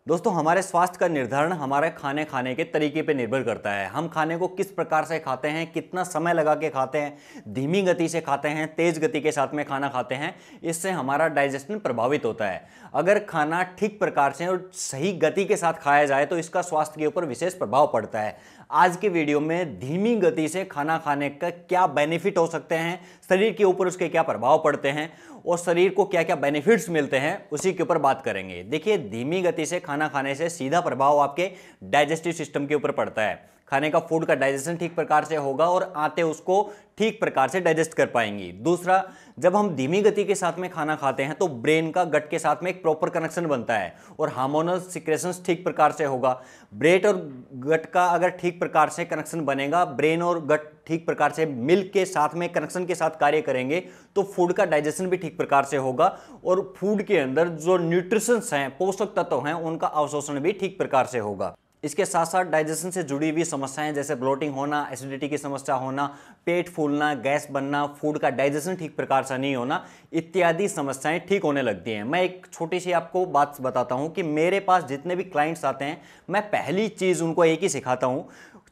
दोस्तों, हमारे स्वास्थ्य का निर्धारण हमारे खाने खाने के तरीके पे निर्भर करता है। हम खाने को किस प्रकार से खाते हैं, कितना समय लगा के खाते हैं, धीमी गति से खाते हैं, तेज गति के साथ में खाना खाते हैं, इससे हमारा डाइजेशन प्रभावित होता है। अगर खाना ठीक प्रकार से और सही गति के साथ खाया जाए तो इसका स्वास्थ्य के ऊपर विशेष प्रभाव पड़ता है। आज के वीडियो में धीमी गति से खाना खाने का क्या बेनिफिट हो सकते हैं, शरीर के ऊपर उसके क्या प्रभाव पड़ते हैं और शरीर को क्या क्या बेनिफिट्स मिलते हैं, उसी के ऊपर बात करेंगे। देखिए, धीमी गति से खाना खाने से सीधा प्रभाव आपके डाइजेस्टिव सिस्टम के ऊपर पड़ता है। खाने का फूड का डाइजेशन ठीक प्रकार से होगा और आते उसको ठीक प्रकार से डाइजेस्ट कर पाएंगी। दूसरा, जब हम धीमी गति के साथ में खाना खाते हैं तो ब्रेन का गट के साथ में एक प्रॉपर कनेक्शन बनता है और हार्मोनल सिक्रेशंस ठीक प्रकार से होगा। ब्रेन और गट का अगर ठीक प्रकार से कनेक्शन बनेगा, ब्रेन और गट ठीक प्रकार से मिल के साथ में कनेक्शन के साथ कार्य करेंगे तो फूड का डाइजेशन भी ठीक प्रकार से होगा और फूड के अंदर जो न्यूट्रिशंस हैं, पोषक तत्व हैं, उनका अवशोषण भी ठीक प्रकार से होगा। इसके साथ साथ डाइजेशन से जुड़ी हुई समस्याएं जैसे ब्लोटिंग होना, एसिडिटी की समस्या होना, पेट फूलना, गैस बनना, फूड का डाइजेशन ठीक प्रकार से नहीं होना, इत्यादि समस्याएं ठीक होने लगती हैं। मैं एक छोटी सी आपको बात बताता हूं कि मेरे पास जितने भी क्लाइंट्स आते हैं, मैं पहली चीज़ उनको एक ही सिखाता हूं,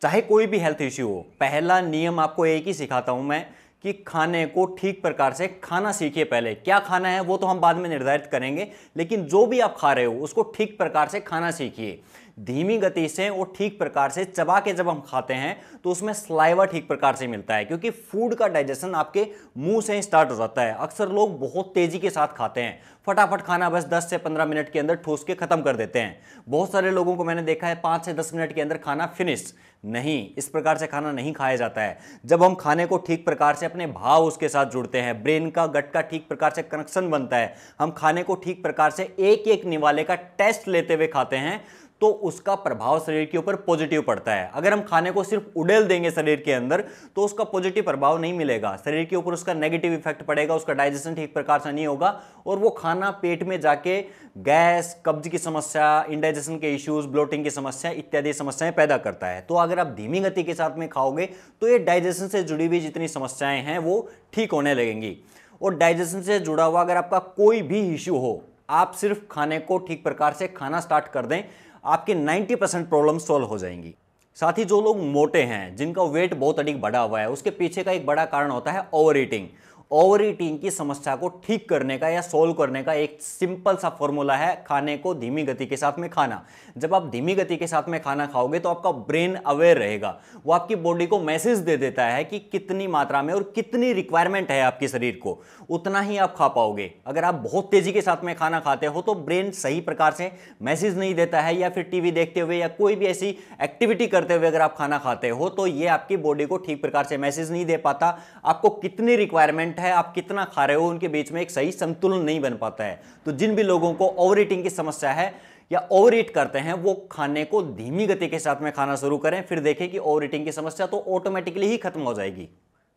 चाहे कोई भी हेल्थ इश्यू हो। पहला नियम आपको एक ही सिखाता हूं मैं कि खाने को ठीक प्रकार से खाना सीखिए। पहले क्या खाना है वो तो हम बाद में निर्धारित करेंगे, लेकिन जो भी आप खा रहे हो उसको ठीक प्रकार से खाना सीखिए। धीमी गति से और ठीक प्रकार से चबा के जब हम खाते हैं तो उसमें सलाइवा ठीक प्रकार से मिलता है, क्योंकि फूड का डाइजेशन आपके मुंह से ही स्टार्ट हो जाता है। अक्सर लोग बहुत तेजी के साथ खाते हैं, फटाफट खाना बस 10 से 15 मिनट के अंदर ठूस के खत्म कर देते हैं। बहुत सारे लोगों को मैंने देखा है 5 से 10 मिनट के अंदर खाना फिनिश। नहीं, इस प्रकार से खाना नहीं खाया जाता है। जब हम खाने को ठीक प्रकार से अपने भाव उसके साथ जुड़ते हैं, ब्रेन का गट का ठीक प्रकार से कनेक्शन बनता है, हम खाने को ठीक प्रकार से एक एक निवाले का टेस्ट लेते हुए खाते हैं तो उसका प्रभाव शरीर के ऊपर पॉजिटिव पड़ता है। अगर हम खाने को सिर्फ उड़ेल देंगे शरीर के अंदर तो उसका पॉजिटिव प्रभाव नहीं मिलेगा, शरीर के ऊपर उसका नेगेटिव इफेक्ट पड़ेगा, उसका डाइजेशन ठीक प्रकार से नहीं होगा और वो खाना पेट में जाके गैस, कब्ज की समस्या, इंडाइजेशन के इश्यूज, ब्लोटिंग की समस्या इत्यादि समस्याएं पैदा करता है। तो अगर आप धीमी गति के साथ में खाओगे तो ये डाइजेशन से जुड़ी हुई जितनी समस्याएं हैं वो ठीक होने लगेंगी। और डाइजेशन से जुड़ा हुआ अगर आपका कोई भी इश्यू हो, आप सिर्फ खाने को ठीक प्रकार से खाना स्टार्ट कर दें, आपके 90% प्रॉब्लम सॉल्व हो जाएंगी। साथ ही जो लोग मोटे हैं, जिनका वेट बहुत अधिक बढ़ा हुआ है, उसके पीछे का एक बड़ा कारण होता है ओवर ईटिंग। ओवर ईटिंग की समस्या को ठीक करने का या सोल्व करने का एक सिंपल सा फॉर्मूला है खाने को धीमी गति के साथ में खाना। जब आप धीमी गति के साथ में खाना खाओगे तो आपका ब्रेन अवेयर रहेगा, वो आपकी बॉडी को मैसेज दे देता है कि कितनी मात्रा में और कितनी रिक्वायरमेंट है आपके शरीर को, उतना ही आप खा पाओगे। अगर आप बहुत तेजी के साथ में खाना खाते हो तो ब्रेन सही प्रकार से मैसेज नहीं देता है, या फिर टीवी देखते हुए या कोई भी ऐसी एक्टिविटी करते हुए अगर आप खाना खाते हो तो ये आपकी बॉडी को ठीक प्रकार से मैसेज नहीं दे पाता। आपको कितनी रिक्वायरमेंट है, आप कितना खा रहे हो, उनके बीच में एक सही संतुलन नहीं बन पाता है। तो जिन भी लोगों को ओवर ईटिंग की समस्या है या ओवर ईट करते हैं, वो खाने को धीमी गति के साथ में खाना शुरू करें, फिर देखें कि ओवर ईटिंग की समस्या तो ऑटोमेटिकली ही खत्म हो जाएगी।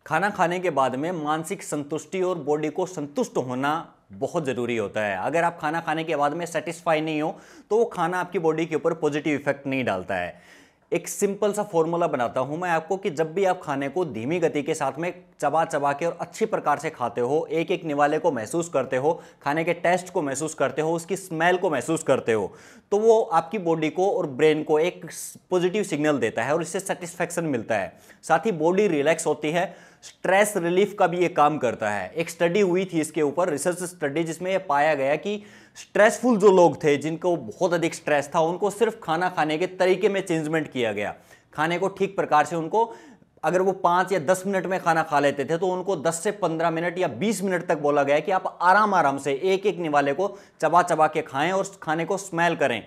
खाना खाने के बाद में मानसिक संतुष्टि और बॉडी को संतुष्ट होना बहुत जरूरी होता है। अगर आप खाना खाने के बाद में सेटिस्फाई नहीं हो तो वो खाना आपकी बॉडी के ऊपर पॉजिटिव इफेक्ट नहीं डालता है। एक सिंपल सा फॉर्मूला बनाता हूं मैं आपको कि जब भी आप खाने को धीमी गति के साथ में चबा चबा के और अच्छी प्रकार से खाते हो, एक एक निवाले को महसूस करते हो, खाने के टेस्ट को महसूस करते हो, उसकी स्मेल को महसूस करते हो, तो वो आपकी बॉडी को और ब्रेन को एक पॉजिटिव सिग्नल देता है और इससे सेटिस्फैक्शन मिलता है। साथ ही बॉडी रिलैक्स होती है, स्ट्रेस रिलीफ का भी ये काम करता है। एक स्टडी हुई थी इसके ऊपर, रिसर्च स्टडी, जिसमें यह पाया गया कि स्ट्रेसफुल जो लोग थे, जिनको बहुत अधिक स्ट्रेस था, उनको सिर्फ खाना खाने के तरीके में चेंजमेंट किया गया। खाने को ठीक प्रकार से उनको, अगर वो 5 या 10 मिनट में खाना खा लेते थे तो उनको 10 से 15 मिनट या 20 मिनट तक बोला गया कि आप आराम आराम से एक एक निवाले को चबा चबा के खाएं और खाने को स्मेल करें,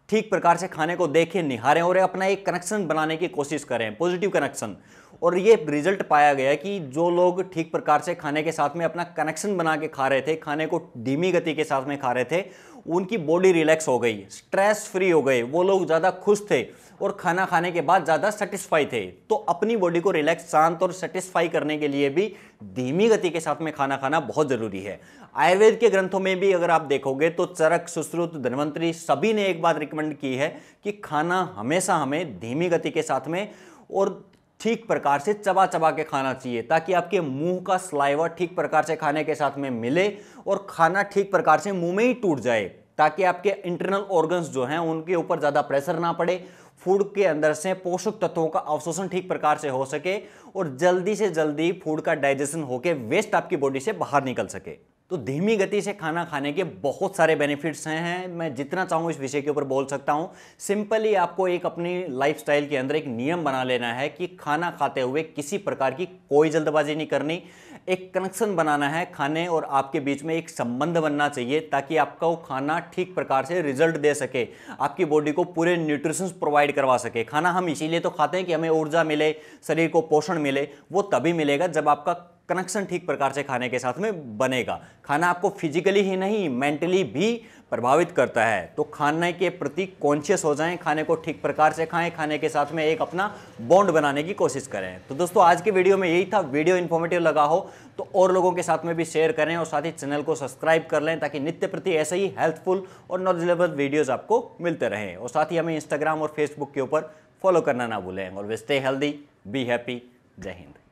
ठीक प्रकार से खाने को देखें, निहारें और अपना एक कनेक्शन बनाने की कोशिश करें, पॉजिटिव कनेक्शन। और ये रिजल्ट पाया गया कि जो लोग ठीक प्रकार से खाने के साथ में अपना कनेक्शन बना के खा रहे थे, खाने को धीमी गति के साथ में खा रहे थे, उनकी बॉडी रिलैक्स हो गई, स्ट्रेस फ्री हो गए, वो लोग ज़्यादा खुश थे और खाना खाने के बाद ज़्यादा सेटिस्फाई थे। तो अपनी बॉडी को रिलैक्स, शांत और सेटिस्फाई करने के लिए भी धीमी गति के साथ में खाना खाना बहुत ज़रूरी है। आयुर्वेद के ग्रंथों में भी अगर आप देखोगे तो चरक, सुश्रुत, धन्वंतरी सभी ने एक बात रिकमेंड की है कि खाना हमेशा हमें धीमी गति के साथ में और ठीक प्रकार से चबा चबा के खाना चाहिए, ताकि आपके मुंह का सलाइवा ठीक प्रकार से खाने के साथ में मिले और खाना ठीक प्रकार से मुंह में ही टूट जाए। ताकि आपके इंटरनल ऑर्गन्स जो हैं उनके ऊपर ज़्यादा प्रेशर ना पड़े, फूड के अंदर से पोषक तत्वों का अवशोषण ठीक प्रकार से हो सके और जल्दी से जल्दी फूड का डाइजेशन होकर वेस्ट आपकी बॉडी से बाहर निकल सके। तो धीमी गति से खाना खाने के बहुत सारे बेनिफिट्स हैं, मैं जितना चाहूँ इस विषय के ऊपर बोल सकता हूँ। सिंपली आपको एक अपनी लाइफस्टाइल के अंदर एक नियम बना लेना है कि खाना खाते हुए किसी प्रकार की कोई जल्दबाजी नहीं करनी, एक कनेक्शन बनाना है, खाने और आपके बीच में एक संबंध बनना चाहिए ताकि आपका वो खाना ठीक प्रकार से रिजल्ट दे सके, आपकी बॉडी को पूरे न्यूट्रिशंस प्रोवाइड करवा सके। खाना हम इसीलिए तो खाते हैं कि हमें ऊर्जा मिले, शरीर को पोषण मिले, वो तभी मिलेगा जब आपका कनेक्शन ठीक प्रकार से खाने के साथ में बनेगा। खाना आपको फिजिकली ही नहीं मेंटली भी प्रभावित करता है, तो खाने के प्रति कॉन्शियस हो जाएं, खाने को ठीक प्रकार से खाएं, खाने के साथ में एक अपना बॉन्ड बनाने की कोशिश करें। तो दोस्तों आज के वीडियो में यही था। वीडियो इन्फॉर्मेटिव लगा हो तो और लोगों के साथ में भी शेयर करें और साथ ही चैनल को सब्सक्राइब कर लें ताकि नित्य प्रति ऐसे ही हेल्पफुल और नॉलेजेबल वीडियोज़ आपको मिलते रहें। और साथ ही हमें इंस्टाग्राम और फेसबुक के ऊपर फॉलो करना ना भूलें। और स्टे हेल्दी, बी हैप्पी। जय हिंद।